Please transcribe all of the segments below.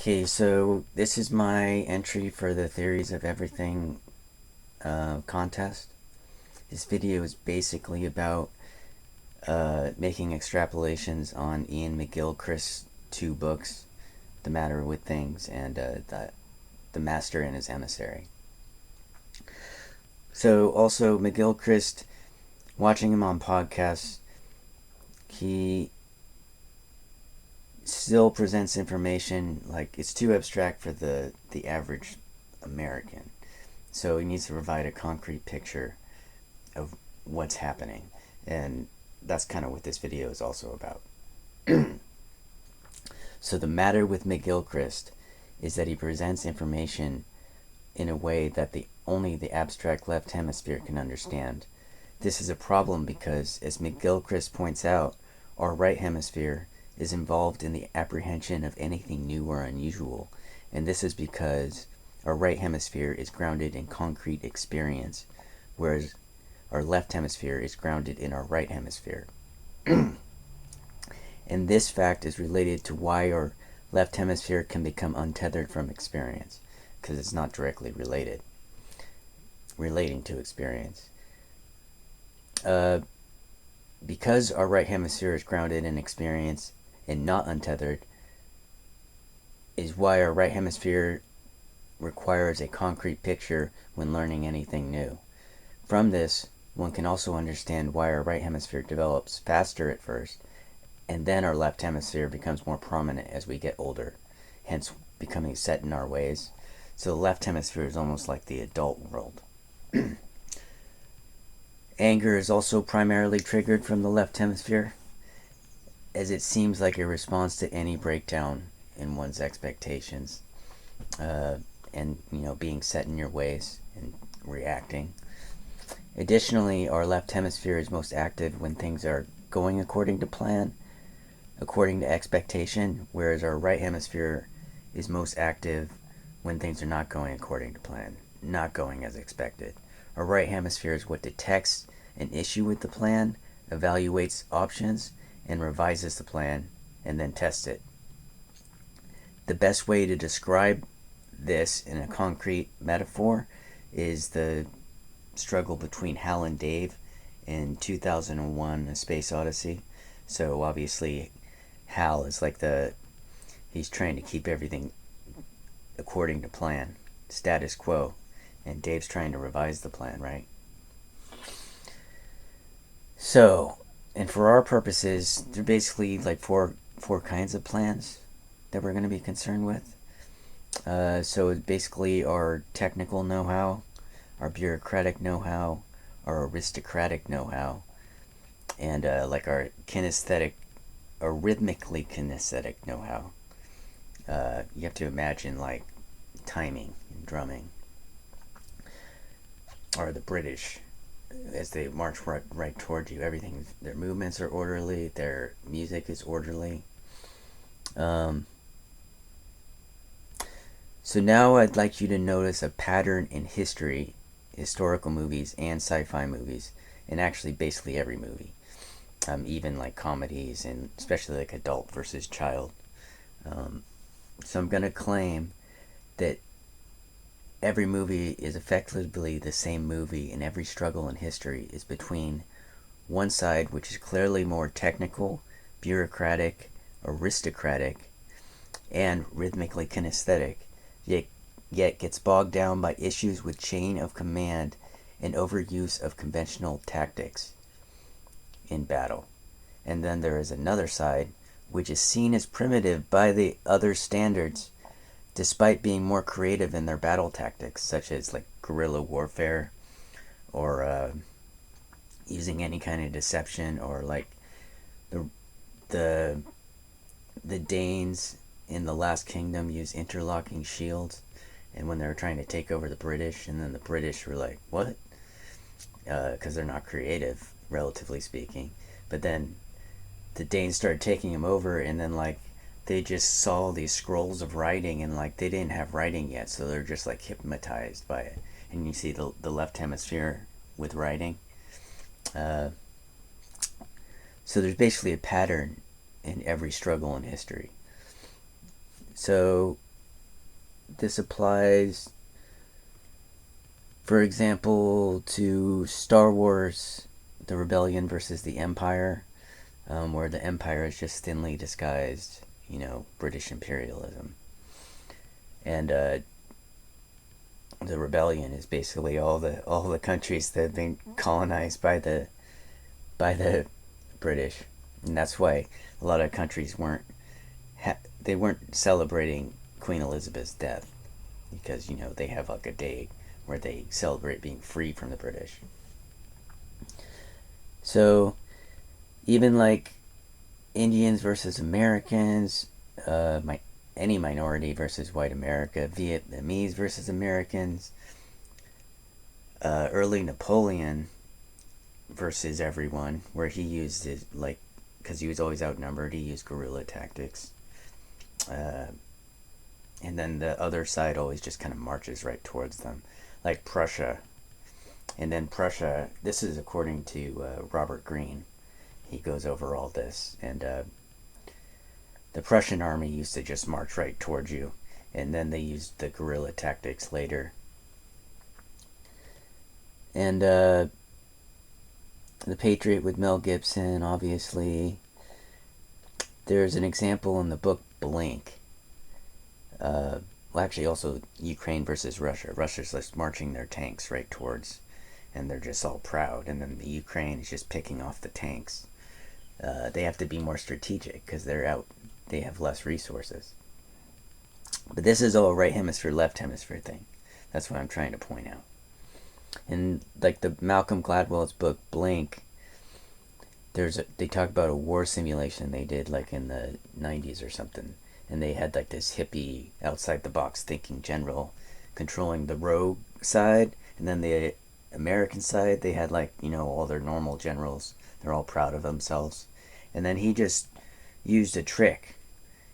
Okay, so this is my entry for the Theories of Everything contest. This video is basically about making extrapolations on Ian McGilchrist's two books, The Matter with Things and the Master and His Emissary. So also McGilchrist, watching him on podcasts, he still presents information like it's too abstract for the average American. So he needs to provide a concrete picture of what's happening. And that's kind of what this video is also about. So the matter with McGilchrist is that he presents information in a way that only the abstract left hemisphere can understand. This is a problem because, as McGilchrist points out, our right hemisphere is involved in the apprehension of anything new or unusual, and this is because our right hemisphere is grounded in concrete experience, whereas our left hemisphere is grounded in our right hemisphere. And this fact is related to why our left hemisphere can become untethered from experience, because it's not directly relating to experience. Because our right hemisphere is grounded in experience and not untethered, is why our right hemisphere requires a concrete picture when learning anything new. From this, one can also understand why our right hemisphere develops faster at first, and then our left hemisphere becomes more prominent as we get older, hence becoming set in our ways. So the left hemisphere is almost like the adult world. Anger is also primarily triggered from the left hemisphere, as it seems like a response to any breakdown in one's expectations, and being set in your ways and reacting. Additionally, our left hemisphere is most active when things are going according to plan, according to expectation, whereas our right hemisphere is most active when things are not going according to plan, not going as expected. Our right hemisphere is what detects an issue with the plan, evaluates options, and revises the plan, and then tests it. The best way to describe this in a concrete metaphor is the struggle between Hal and Dave in 2001: A Space Odyssey. So obviously Hal is like he's trying to keep everything according to plan, status quo, and Dave's trying to revise the plan, right? So, and for our purposes, there are basically like four kinds of plans that we're going to be concerned with. So it's basically our technical know-how, our bureaucratic know-how, our aristocratic know-how, and like our rhythmically kinesthetic know-how. You have to imagine like timing and drumming, or the British, as they march right towards you. Their movements are orderly, their music is orderly. So now I'd like you to notice a pattern in historical movies and sci-fi movies, and actually basically every movie, even like comedies, and especially like adult versus child. So I'm going to claim that every movie is effectively the same movie, and every struggle in history is between one side, which is clearly more technical, bureaucratic, aristocratic, and rhythmically kinesthetic, yet gets bogged down by issues with chain of command and overuse of conventional tactics in battle. And then there is another side, which is seen as primitive by the other standards, despite being more creative in their battle tactics, such as like guerrilla warfare, or using any kind of deception, or like the Danes in the Last Kingdom use interlocking shields, and when they were trying to take over the British, and then the British were like, what? Because they're not creative, relatively speaking. But then the Danes started taking them over, and then like they just saw these scrolls of writing, and like they didn't have writing yet, so they're just like hypnotized by it. And you see the left hemisphere with writing. So there's basically a pattern in every struggle in history. So this applies, for example, to Star Wars, the Rebellion versus the Empire, where the Empire is just thinly disguised, British imperialism. And the Rebellion is basically all the countries that have been colonized by the British, and that's why a lot of countries they weren't celebrating Queen Elizabeth's death, because they have like a day where they celebrate being free from the British. So even like Indians versus Americans, any minority versus white America, Vietnamese versus Americans, early Napoleon versus everyone, where he used his, like, because he was always outnumbered, he used guerrilla tactics. Uh, and then the other side always just kind of marches right towards them, like Prussia. And then Prussia, this is according to Robert Greene. He goes over all this, and the Prussian army used to just march right towards you, and then they used the guerrilla tactics later. And The Patriot with Mel Gibson, obviously. There's an example in the book Blink. Well, actually, also Ukraine versus Russia. Russia's just marching their tanks right towards, and they're just all proud. And then the Ukraine is just picking off the tanks. They have to be more strategic because they have less resources. But this is all right hemisphere, left hemisphere thing. That's what I'm trying to point out. In like the Malcolm Gladwell's book Blink, they talk about a war simulation they did like in the 90s or something, and they had like this hippie outside the box thinking general controlling the rogue side, and then the American side they had like all their normal generals. They're all proud of themselves, and then he just used a trick.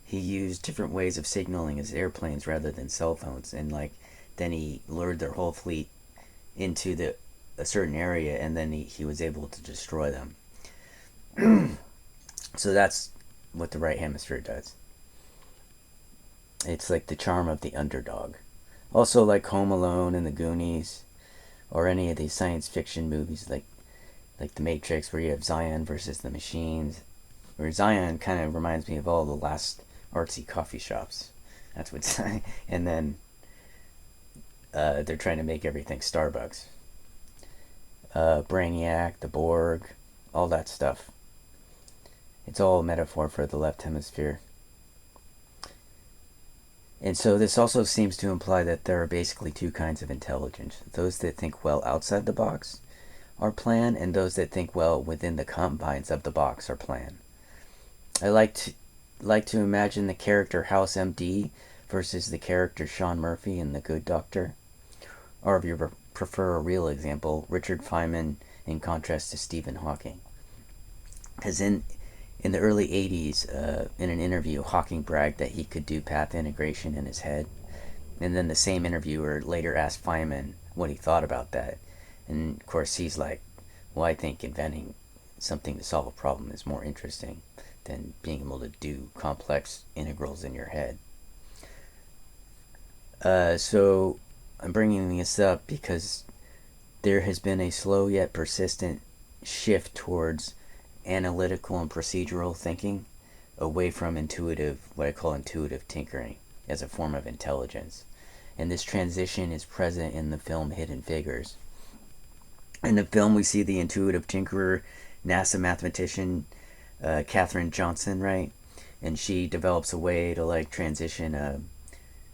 He used different ways of signaling his airplanes rather than cell phones, and like then he lured their whole fleet into a certain area, and then he was able to destroy them. So that's what the right hemisphere does. It's like the charm of the underdog. Also, like Home Alone and The Goonies, or any of these science fiction movies, like The Matrix, where you have Zion versus the machines. Where Zion kind of reminds me of all the last artsy coffee shops. That's what. And then they're trying to make everything Starbucks. Brainiac, the Borg, all that stuff. It's all a metaphor for the left hemisphere. And so this also seems to imply that there are basically two kinds of intelligence. Those that think well outside the box are plan, and those that think well within the confines of the box are plan. I like to imagine the character House MD versus the character Sean Murphy in The Good Doctor. Or if you prefer a real example, Richard Feynman in contrast to Stephen Hawking. Because in the early 80s, in an interview, Hawking bragged that he could do path integration in his head. And then the same interviewer later asked Feynman what he thought about that. And of course, he's like, well, I think inventing something to solve a problem is more interesting than being able to do complex integrals in your head. So I'm bringing this up because there has been a slow yet persistent shift towards analytical and procedural thinking away from what I call intuitive tinkering as a form of intelligence. And this transition is present in the film Hidden Figures. In the film, we see the intuitive tinkerer, NASA mathematician Katherine Johnson, right? And she develops a way to like transition a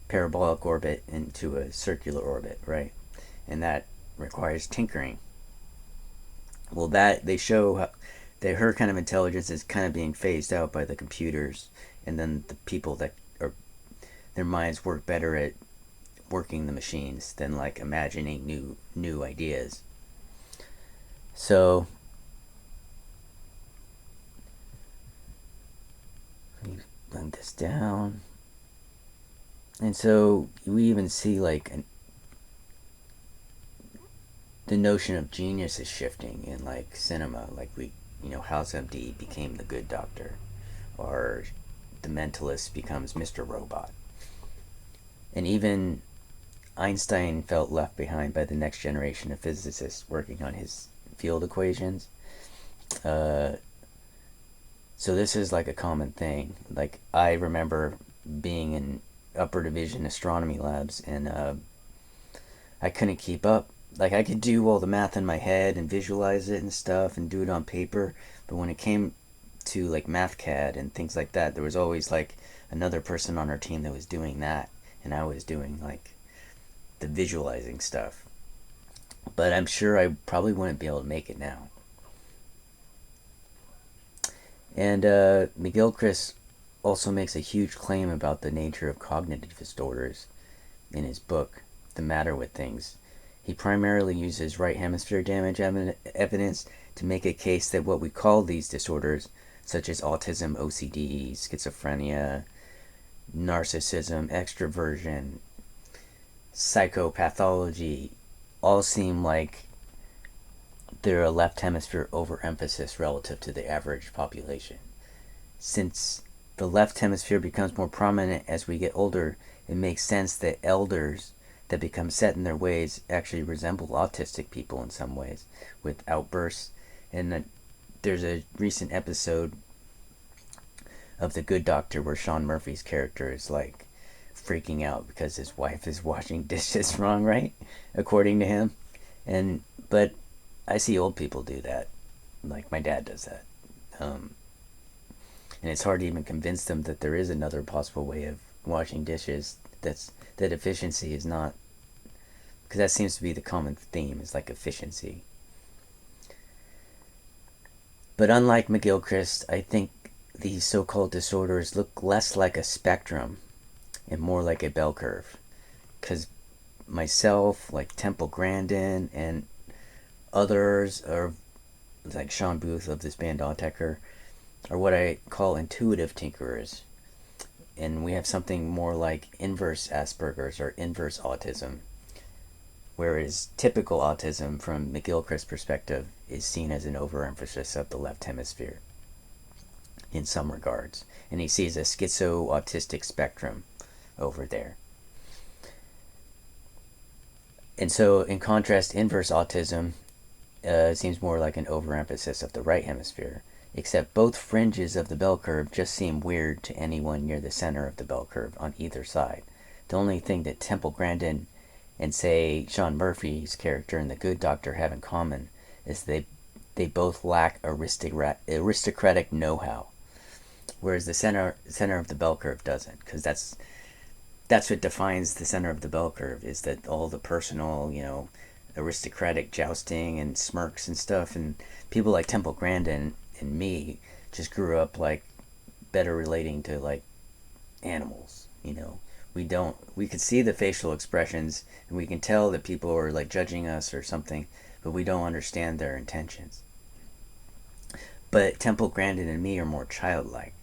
parabolic orbit into a circular orbit, right? And that requires tinkering. Well, that they show that her kind of intelligence is kind of being phased out by the computers, and then the people that are their minds work better at working the machines than like imagining new ideas. So let me blend this down. And so we even see like the notion of genius is shifting in like cinema. Like House MD became the Good Doctor, or the Mentalist becomes Mr. Robot. And even Einstein felt left behind by the next generation of physicists working on his field equations. Uh, so this is like a common thing. Like, I remember being in upper division astronomy labs, and I couldn't keep up. Like, I could do all the math in my head and visualize it and stuff and do it on paper, but when it came to like MathCAD and things like that, there was always like another person on our team that was doing that, and I was doing like the visualizing stuff. But I'm sure I probably wouldn't be able to make it now. And McGilchrist also makes a huge claim about the nature of cognitive disorders in his book, The Matter with Things. He primarily uses right hemisphere damage evidence to make a case that what we call these disorders, such as autism, OCD, schizophrenia, narcissism, extroversion, psychopathology, all seem like they're a left hemisphere overemphasis relative to the average population. Since the left hemisphere becomes more prominent as we get older, it makes sense that elders that become set in their ways actually resemble autistic people in some ways, with outbursts. And there's a recent episode of The Good Doctor where Sean Murphy's character is like freaking out because his wife is washing dishes wrong, right? According to him. But I see old people do that. Like, my dad does that. And it's hard to even convince them that there is another possible way of washing dishes that efficiency is not, because that seems to be the common theme, is like efficiency. But unlike McGilchrist, I think these so-called disorders look less like a spectrum and more like a bell curve. Because myself, like Temple Grandin, and others, are like Sean Booth of this band Autechre, are what I call intuitive tinkerers. And we have something more like inverse Asperger's or inverse autism, whereas typical autism, from McGilchrist's perspective, is seen as an overemphasis of the left hemisphere in some regards. And he sees a schizo-autistic spectrum over there. And so, in contrast, inverse autism seems more like an overemphasis of the right hemisphere, except both fringes of the bell curve just seem weird to anyone near the center of the bell curve on either side. The only thing that Temple Grandin and, say, Sean Murphy's character in The Good Doctor have in common is they both lack aristocratic know-how, whereas the center of the bell curve doesn't, because that's what defines the center of the bell curve, is that all the personal, aristocratic jousting and smirks and stuff. And people like Temple Grandin and me just grew up like better relating to like animals. We could see the facial expressions, and we can tell that people are like judging us or something, but we don't understand their intentions. But Temple Grandin and me are more childlike,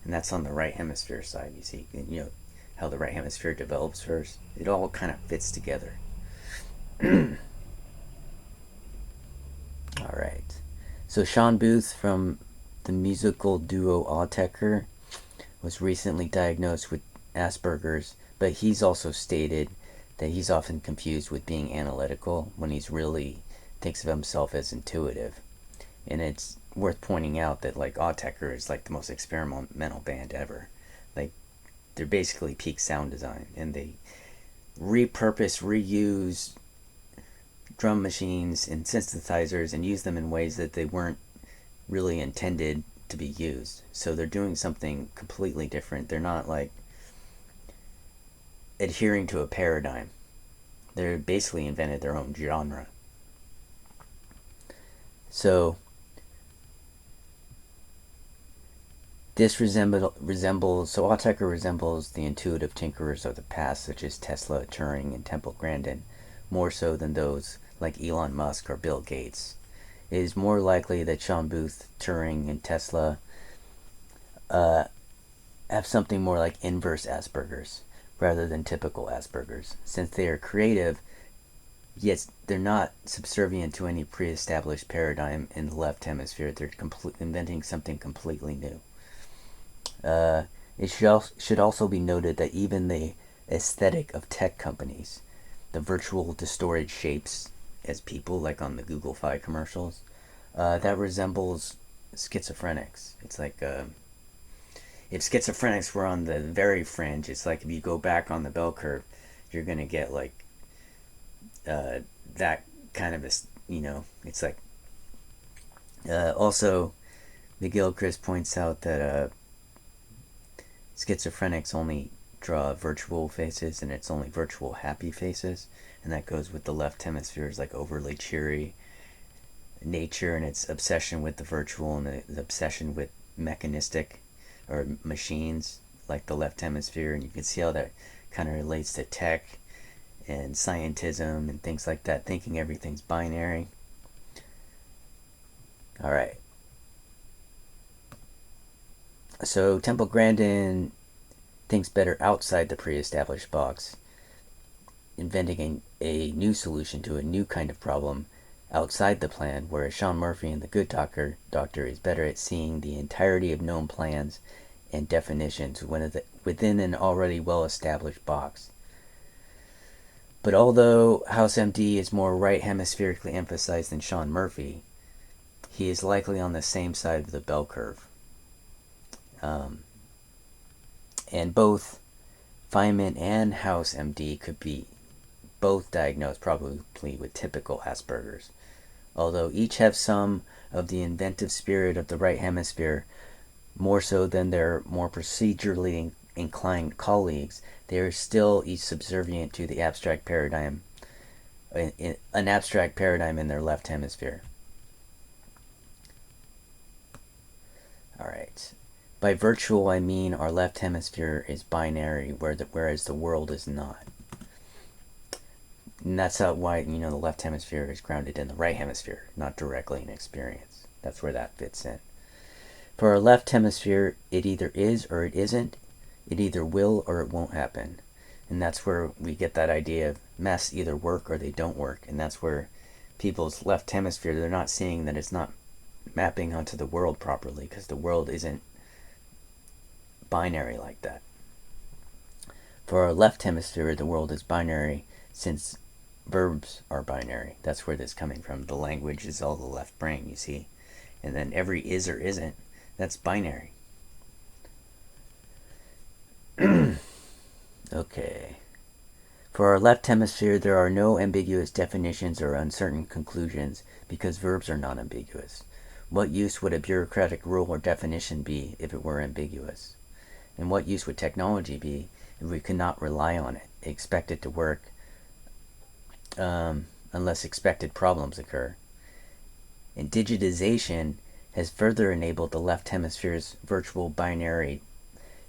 and that's on the right hemisphere side. You see, how the right hemisphere develops first. It all kind of fits together. All right. So Sean Booth from the musical duo Autechre was recently diagnosed with Asperger's, but he's also stated that he's often confused with being analytical when he's really thinks of himself as intuitive. And it's worth pointing out that like Autechre is like the most experimental band ever. Like, they're basically peak sound design, and they reuse drum machines and synthesizers and use them in ways that they weren't really intended to be used. So they're doing something completely different. They're not like adhering to a paradigm. They're basically invented their own genre. So this Autechre resembles the intuitive tinkerers of the past, such as Tesla, Turing, and Temple Grandin, more so than those like Elon Musk or Bill Gates. It is more likely that Sean Booth, Turing, and Tesla have something more like inverse Asperger's rather than typical Asperger's, since they are creative, yet they're not subservient to any pre-established paradigm in the left hemisphere. They're inventing something completely new. It should also be noted that even the aesthetic of tech companies. The virtual distorted shapes as people, like on the Google Fi commercials, that resembles schizophrenics. It's like if schizophrenics were on the very fringe, it's like if you go back on the bell curve, you're gonna get like that kind of a, it's like also McGilchrist points out that schizophrenics only draw virtual faces, and it's only virtual happy faces, and that goes with the left hemisphere's like overly cheery nature and its obsession with the virtual and the obsession with mechanistic or machines like the left hemisphere. And you can see how that kind of relates to tech and scientism and things like that, thinking everything's binary. All right. So Temple Grandin thinks better outside the pre-established box, inventing a new solution to a new kind of problem outside the plan, whereas Sean Murphy and the Good Doctor is better at seeing the entirety of known plans and definitions within an already well-established box. But although House MD is more right hemispherically emphasized than Sean Murphy, he is likely on the same side of the bell curve. And both Feynman and House MD could be both diagnosed probably with typical Asperger's. Although each have some of the inventive spirit of the right hemisphere, more so than their more procedurally inclined colleagues, they are still each subservient to the abstract paradigm, an abstract paradigm in their left hemisphere. All right. By virtual, I mean our left hemisphere is binary, whereas the world is not. And that's why, the left hemisphere is grounded in the right hemisphere, not directly in experience. That's where that fits in. For our left hemisphere, it either is or it isn't. It either will or it won't happen. And that's where we get that idea of maths either work or they don't work. And that's where people's left hemisphere, they're not seeing that it's not mapping onto the world properly, because the world isn't binary like that. For our left hemisphere, the world is binary since verbs are binary. That's where this is coming from. The language is all the left brain, you see. And then every is or isn't, that's binary. Okay. For our left hemisphere, there are no ambiguous definitions or uncertain conclusions because verbs are not ambiguous. What use would a bureaucratic rule or definition be if it were ambiguous? And what use would technology be if we could not rely on it, expect it to work, unless expected problems occur? And digitization has further enabled the left hemisphere's virtual binary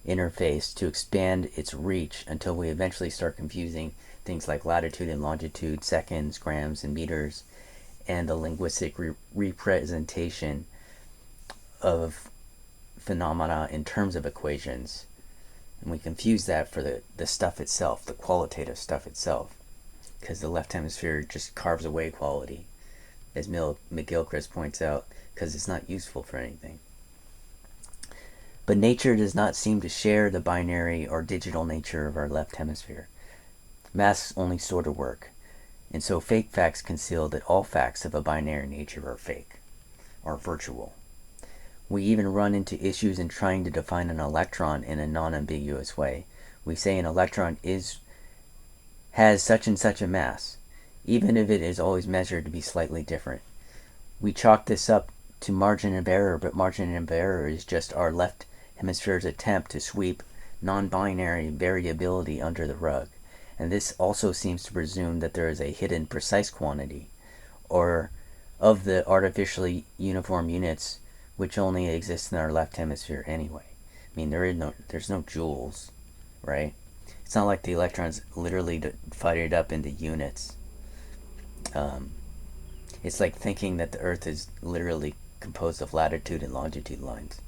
interface to expand its reach until we eventually start confusing things like latitude and longitude, seconds, grams, and meters, and the linguistic representation of phenomena in terms of equations. And we confuse that for the stuff itself, the qualitative stuff itself, because the left hemisphere just carves away quality, as McGilchrist points out, because it's not useful for anything. But nature does not seem to share the binary or digital nature of our left hemisphere. Masks only sort of work, and so fake facts conceal that all facts of a binary nature are fake, or virtual. We even run into issues in trying to define an electron in a non-ambiguous way. We say an electron has such and such a mass, even if it is always measured to be slightly different. We chalk this up to margin of error, but margin of error is just our left hemisphere's attempt to sweep non-binary variability under the rug. And this also seems to presume that there is a hidden precise quantity, or of the artificially uniform units which only exist in our left hemisphere anyway. I mean, there's no joules, right? It's not like the electrons literally divided up into units. It's like thinking that the Earth is literally composed of latitude and longitude lines.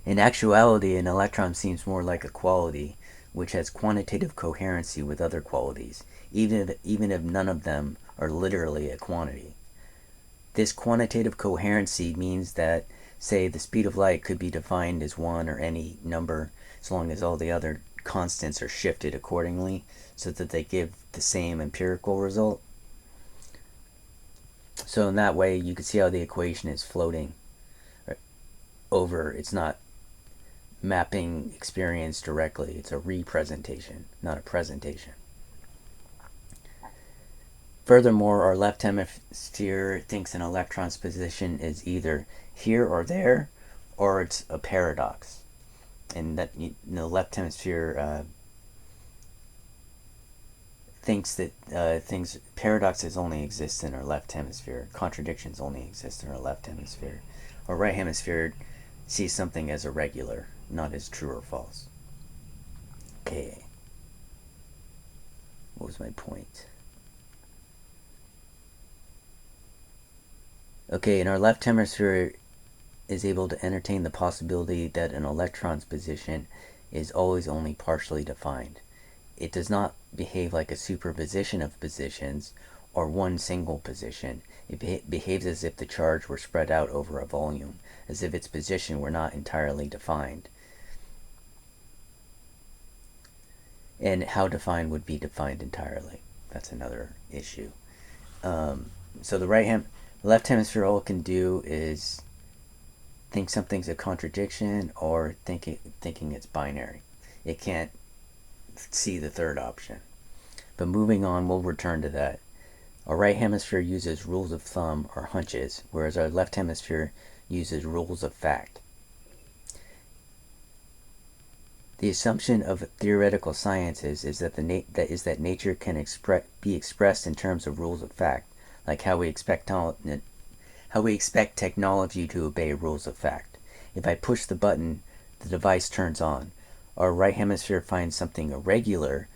In actuality, an electron seems more like a quality which has quantitative coherency with other qualities, even if none of them are literally a quantity. This quantitative coherency means that, say, the speed of light could be defined as 1 or any number, as long as all the other constants are shifted accordingly so that they give the same empirical result. So in that way, you can see how the equation is floating over. It's not mapping experience directly. It's a representation, not a presentation. Furthermore, our left hemisphere thinks an electron's position is either here or there, or it's a paradox. And that the left hemisphere thinks that paradoxes only exist in our left hemisphere. Contradictions only exist in our left hemisphere. Our right hemisphere sees something as irregular, not as true or false. Okay. What was my point? Okay, and our left hemisphere is able to entertain the possibility that an electron's position is always only partially defined. It does not behave like a superposition of positions or one single position. It behaves as if the charge were spread out over a volume, as if its position were not entirely defined. And how defined would be defined entirely? That's another issue. So the left hemisphere, all it can do is think something's a contradiction or thinking it's binary. It can't see the third option. But moving on, we'll return to that. Our right hemisphere uses rules of thumb or hunches, whereas our left hemisphere uses rules of fact. The assumption of theoretical sciences is that nature can be expressed in terms of rules of fact, like how we expect technology to obey rules of fact. If I push the button, the device turns on. Our right hemisphere finds something irregular,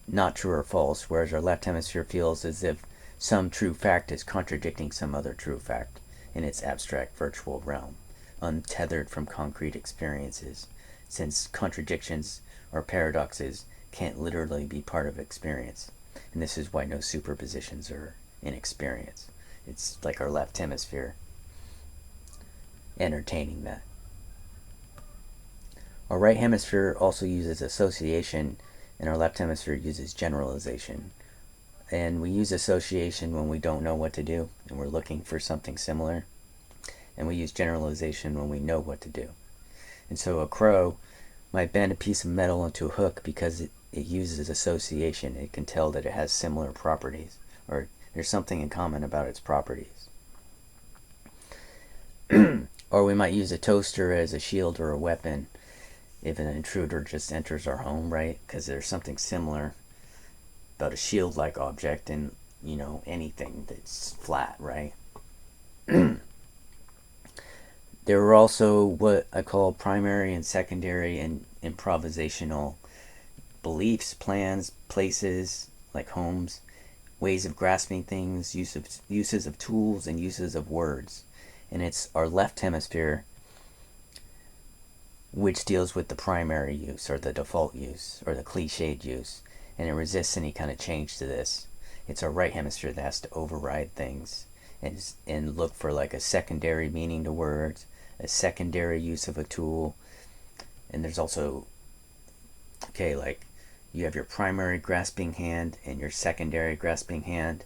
not true or false, whereas our left hemisphere feels as if some true fact is contradicting some other true fact in its abstract virtual realm, untethered from concrete experiences, since contradictions or paradoxes can't literally be part of experience. And this is why no superpositions are in experience. It's like our left hemisphere entertaining that. Our right hemisphere also uses association, and our left hemisphere uses generalization. And we use association when we don't know what to do and we're looking for something similar. And we use generalization when we know what to do. And so a crow might bend a piece of metal into a hook because it uses association. It can tell that it has similar properties, or there's something in common about its properties. Or we might use a toaster as a shield or a weapon if an intruder just enters our home, right? Because there's something similar about a shield-like object in, anything that's flat, right? There are also what I call primary and secondary and improvisational beliefs, plans, places, like homes, ways of grasping things, uses of tools, and uses of words. And it's our left hemisphere which deals with the primary use or the default use or the cliched use, and it resists any kind of change to this. It's our right hemisphere that has to override things and look for like a secondary meaning to words, a secondary use of a tool. And there's also, like you have your primary grasping hand and your secondary grasping hand,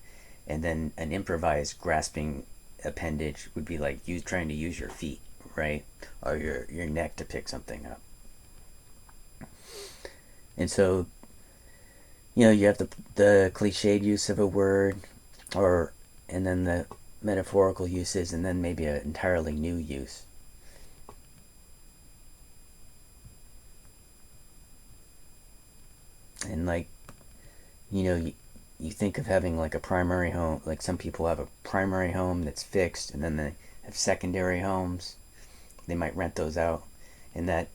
and then an improvised grasping appendage would be like you trying to use your feet, right? Or your neck to pick something up. And so, you have the cliched use of a word, and then the metaphorical uses, and then maybe an entirely new use. And you think of having like a primary home, like some people have a primary home that's fixed, and then they have secondary homes. They might rent those out. And that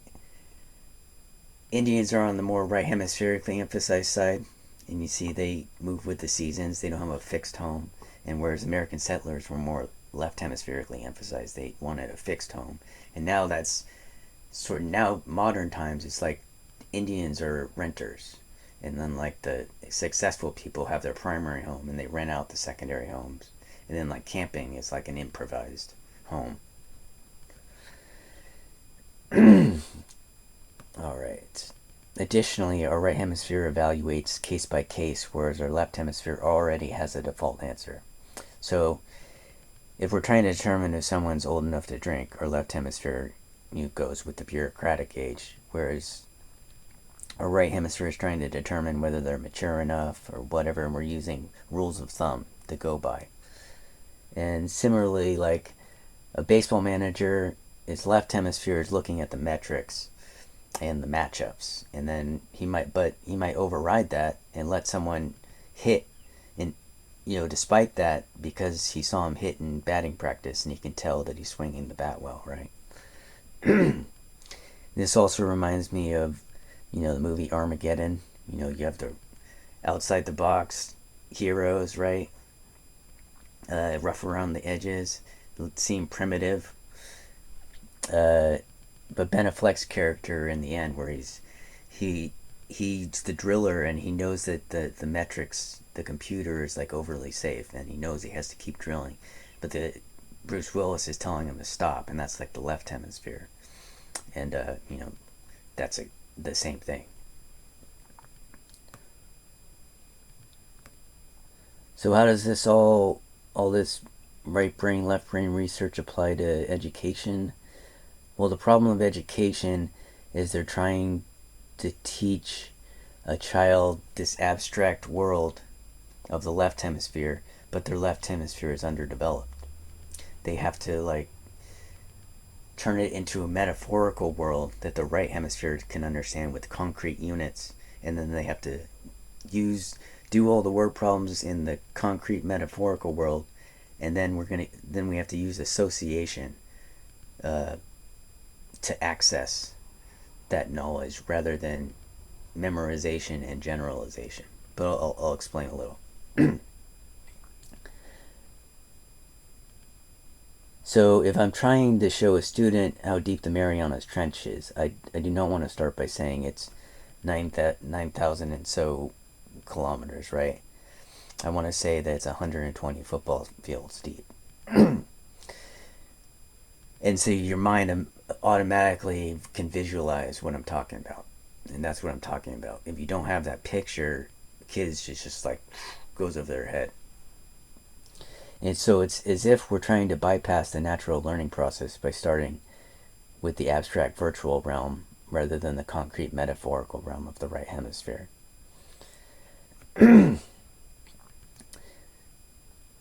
Indians are on the more right hemispherically emphasized side, and you see they move with the seasons. They don't have a fixed home. And whereas American settlers were more left hemispherically emphasized, they wanted a fixed home. And now that's now modern times, it's like Indians are renters, and then like the successful people have their primary home and they rent out the secondary homes, and then like camping is like an improvised home. All right. Additionally, our right hemisphere evaluates case by case, whereas our left hemisphere already has a default answer. So if we're trying to determine if someone's old enough to drink, our left hemisphere goes with the bureaucratic age, whereas our right hemisphere is trying to determine whether they're mature enough or whatever, and we're using rules of thumb to go by. And similarly, like a baseball manager, his left hemisphere is looking at the metrics and the matchups, and then he might override that and let someone hit, and despite that, because he saw him hit in batting practice and he can tell that he's swinging the bat well, right? This also reminds me of the movie Armageddon. You have the outside the box heroes, right? Rough around the edges, seem primitive. But Ben Affleck's character in the end, where he's the driller, and he knows that the metrics, the computer is like overly safe, and he knows he has to keep drilling. But Bruce Willis is telling him to stop, and that's like the left hemisphere. And that's the same thing. So how does this all this right brain, left brain research apply to education? Well, the problem of education is they're trying to teach a child this abstract world of the left hemisphere, but their left hemisphere is underdeveloped. They have to turn it into a metaphorical world that the right hemisphere can understand with concrete units, and then they have to do all the word problems in the concrete metaphorical world, and then we have to use association to access that knowledge rather than memorization and generalization. But I'll explain a little. So if I'm trying to show a student how deep the Marianas Trench is, I do not want to start by saying it's 9,000 and so kilometers, right? I want to say that it's 120 football fields deep. And so your mind automatically can visualize what I'm talking about. And that's what I'm talking about. If you don't have that picture, kids just like goes over their head. And so it's as if we're trying to bypass the natural learning process by starting with the abstract virtual realm rather than the concrete metaphorical realm of the right hemisphere.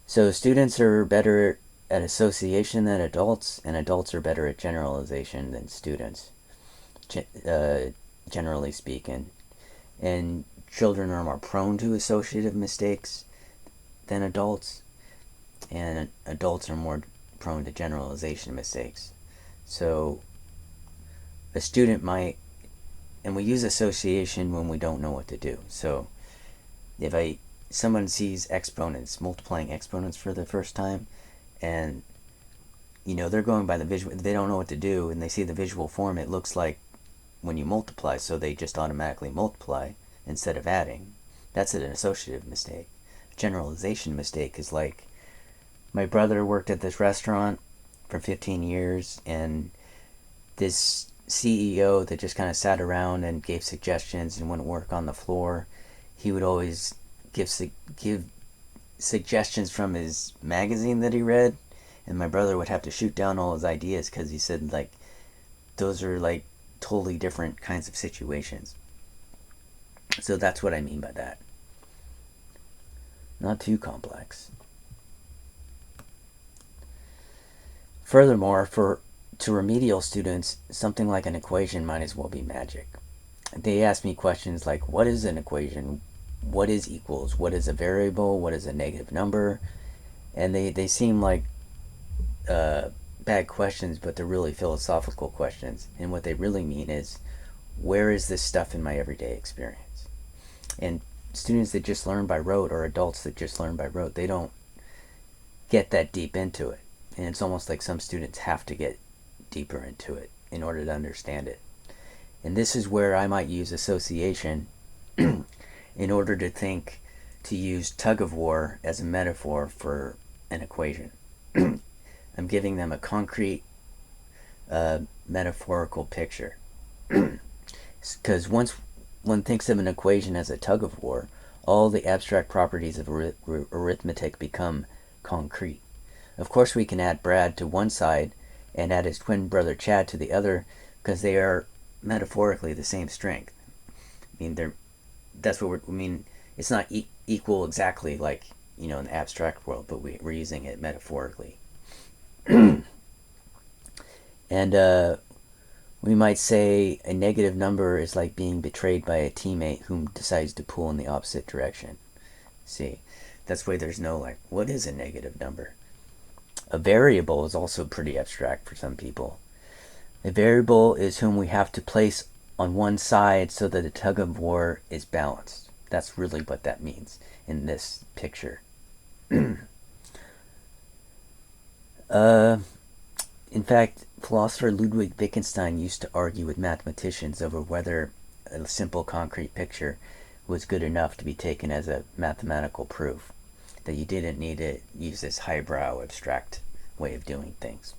So students are better at association than adults, and adults are better at generalization than students, generally speaking. And children are more prone to associative mistakes than adults, and adults are more prone to generalization mistakes. So a student might, and we use association when we don't know what to do. So if someone sees exponents, multiplying exponents for the first time, and they're going by the visual, they don't know what to do, and they see the visual form, it looks like when you multiply, so they just automatically multiply instead of adding. That's an associative mistake. A generalization mistake is like, my brother worked at this restaurant for 15 years, and this CEO that just kind of sat around and gave suggestions and wouldn't work on the floor, he would always give suggestions from his magazine that he read, and my brother would have to shoot down all his ideas because he said those are totally different kinds of situations. So that's what I mean by that. Not too complex. Furthermore, to remedial students, something like an equation might as well be magic. They ask me questions like, what is an equation? What is equals? What is a variable? What is a negative number? And they seem like bad questions, but they're really philosophical questions. And what they really mean is, where is this stuff in my everyday experience? And students that just learn by rote, or adults that just learn by rote, they don't get that deep into it. And it's almost like some students have to get deeper into it in order to understand it. And this is where I might use association in order to use tug of war as a metaphor for an equation. I'm giving them a concrete metaphorical picture. Because once one thinks of an equation as a tug of war, all the abstract properties of arithmetic become concrete. Of course, we can add Brad to one side and add his twin brother Chad to the other, because they are metaphorically the same strength. I mean, that's what I mean. It's not equal exactly like, in the abstract world, but we're using it metaphorically. And we might say a negative number is like being betrayed by a teammate whom decides to pull in the opposite direction. See, that's why there's no like, what is a negative number? A variable is also pretty abstract for some people. A variable is whom we have to place on one side so that the tug of war is balanced. That's really what that means in this picture. In fact, philosopher Ludwig Wittgenstein used to argue with mathematicians over whether a simple concrete picture was good enough to be taken as a mathematical proof, that you didn't need to use this highbrow abstract way of doing things.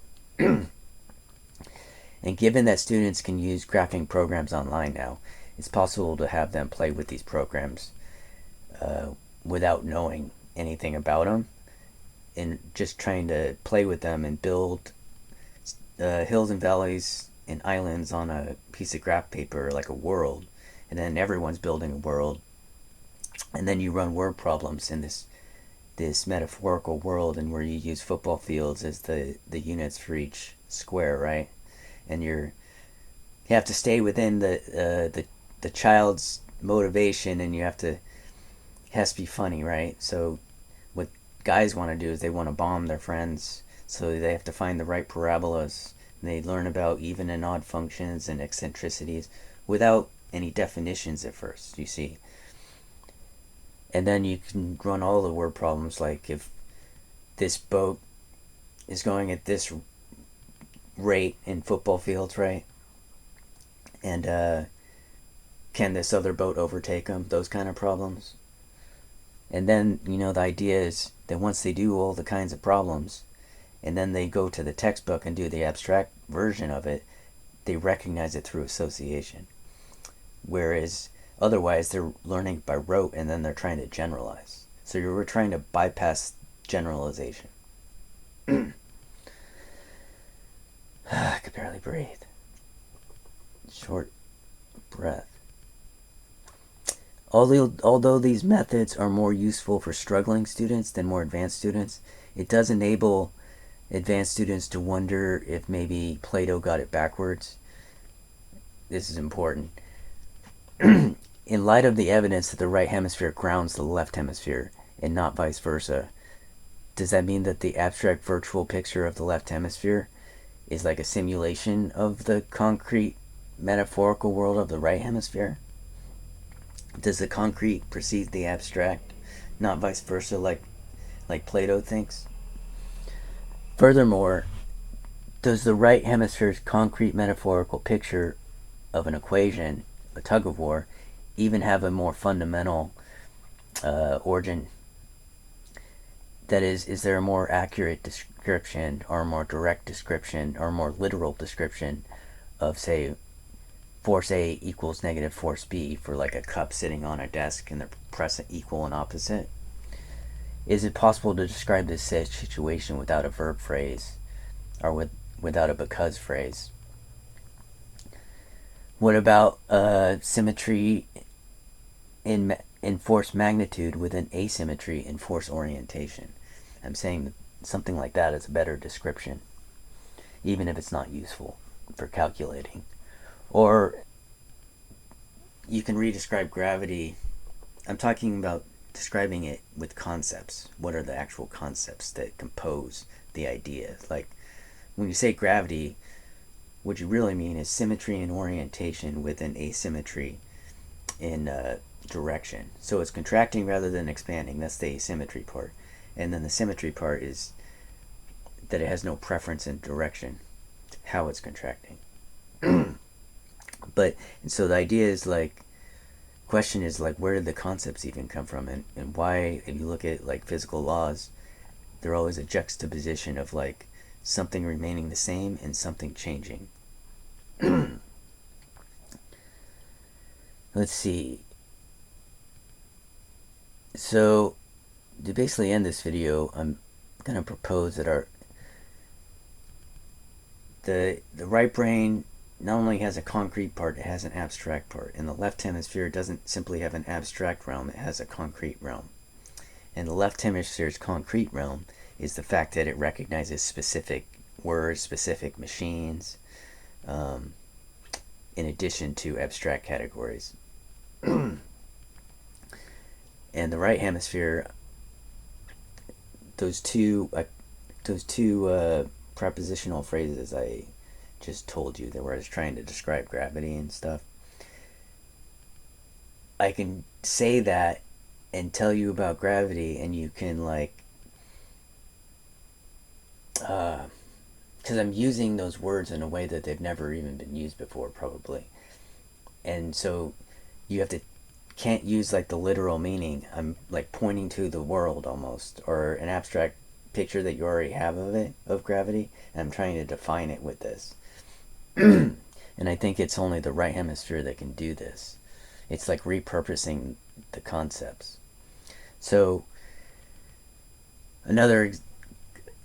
And given that students can use graphing programs online now, it's possible to have them play with these programs without knowing anything about them, and just trying to play with them and build hills and valleys and islands on a piece of graph paper, like a world, and then everyone's building a world, and then you run word problems in this metaphorical world, and where you use football fields as the units for each square, right? And you have to stay within the child's motivation, and it has to be funny, right? So what guys want to do is they want to bomb their friends, so they have to find the right parabolas. And they learn about even and odd functions and eccentricities without any definitions at first, you see. And then you can run all the word problems, like if this boat is going at this rate in football fields, right? And can this other boat overtake them? Those kind of problems. And then, the idea is that once they do all the kinds of problems, and then they go to the textbook and do the abstract version of it, they recognize it through association. Whereas otherwise they're learning by rote, and then they're trying to generalize. So we're trying to bypass generalization. I could barely breathe. Short breath. Although these methods are more useful for struggling students than more advanced students, it does enable advanced students to wonder if maybe Plato got it backwards. This is important. In light of the evidence that the right hemisphere grounds the left hemisphere and not vice versa, does that mean that the abstract virtual picture of the left hemisphere is like a simulation of the concrete metaphorical world of the right hemisphere? Does the concrete precede the abstract, not vice versa like Plato thinks? Furthermore, does the right hemisphere's concrete metaphorical picture of an equation, a tug of war, even have a more fundamental origin? That is there a more accurate description, or a more direct description, or a more literal description of, say, force A equals negative force B for like a cup sitting on a desk and they're pressing equal and opposite? Is it possible to describe this situation without a verb phrase, or without a because phrase? What about symmetry in force magnitude with an asymmetry in force orientation? I'm saying that something like that is a better description, even if it's not useful for calculating. Or you can redescribe gravity. I'm talking about describing it with concepts. What are the actual concepts that compose the idea? Like, when you say gravity, what you really mean is symmetry and orientation with an asymmetry in direction. So it's contracting rather than expanding. That's the asymmetry part. And then the symmetry part is that it has no preference in direction, how it's contracting. But, and so the idea is like, question is like, where did the concepts even come from? And why, if you look at like physical laws, they're always a juxtaposition of like something remaining the same and something changing. let's see. So to basically end this video, I'm going to propose that the right brain not only has a concrete part, it has an abstract part. And the left hemisphere doesn't simply have an abstract realm, it has a concrete realm. And the left hemisphere's concrete realm is the fact that it recognizes specific words, specific machines, in addition to abstract categories. And the right hemisphere, those two prepositional phrases I just told you, that where I was trying to describe gravity and stuff, I can say that and tell you about gravity, and you can because I'm using those words in a way that they've never even been used before, probably. And so you can't use like the literal meaning. I'm like pointing to the world almost, or an abstract picture that you already have of gravity, and I'm trying to define it with this. And I think it's only the right hemisphere that can do this. It's like repurposing the concepts. So another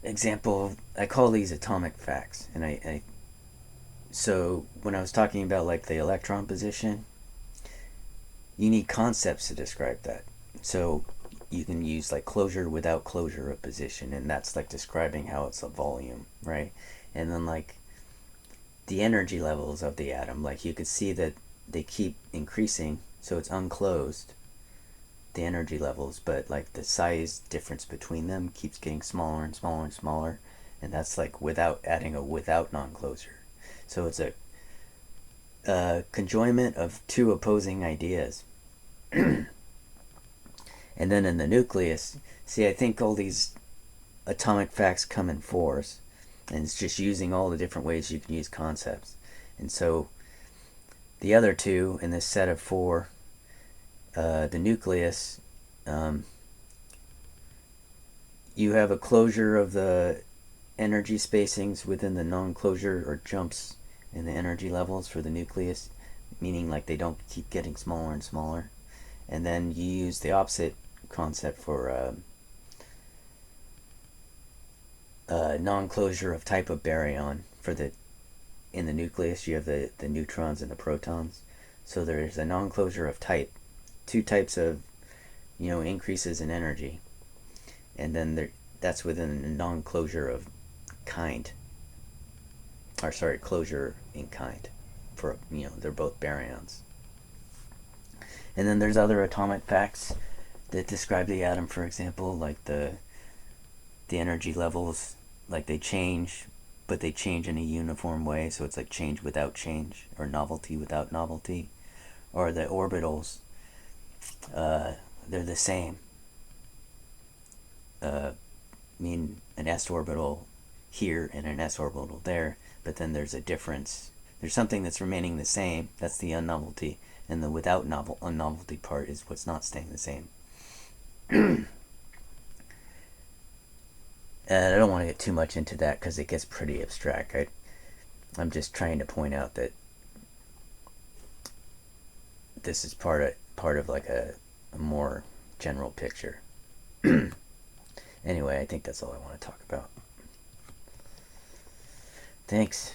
example, I call these atomic facts. And so when I was talking about like the electron position, you need concepts to describe that. So you can use like closure without closure of position, and that's like describing how it's a volume, right? And then like the energy levels of the atom, like you could see that they keep increasing, so it's unclosed, the energy levels, but like the size difference between them keeps getting smaller and smaller and smaller, and that's like without adding a without non-closure. So it's a conjoinment of two opposing ideas. And then in the nucleus, see, I think all these atomic facts come in fours, and it's just using all the different ways you can use concepts. And so the other two in this set of four, the nucleus, you have a closure of the energy spacings within the non-closure, or jumps in the energy levels for the nucleus, meaning like they don't keep getting smaller and smaller. And then you use the opposite concept for non-closure of type of baryon. For the in the nucleus, you have the neutrons and the protons. So there's a non-closure of type, two types of increases in energy, and then that's within a non-closure of kind, or sorry, closure in kind, for they're both baryons. And then there's other atomic facts that describe the atom, for example, like the energy levels, like they change, but they change in a uniform way, so it's like change without change, or novelty without novelty. Or the orbitals, they're the same. Mean an s orbital here and an s orbital there, but then there's a difference. There's something that's remaining the same, that's the unnovelty, and the without unnovelty part is what's not staying the same. And I don't want to get too much into that because it gets pretty abstract. I'm just trying to point out that this is part of like a more general picture. Anyway, I think that's all I want to talk about. Thanks.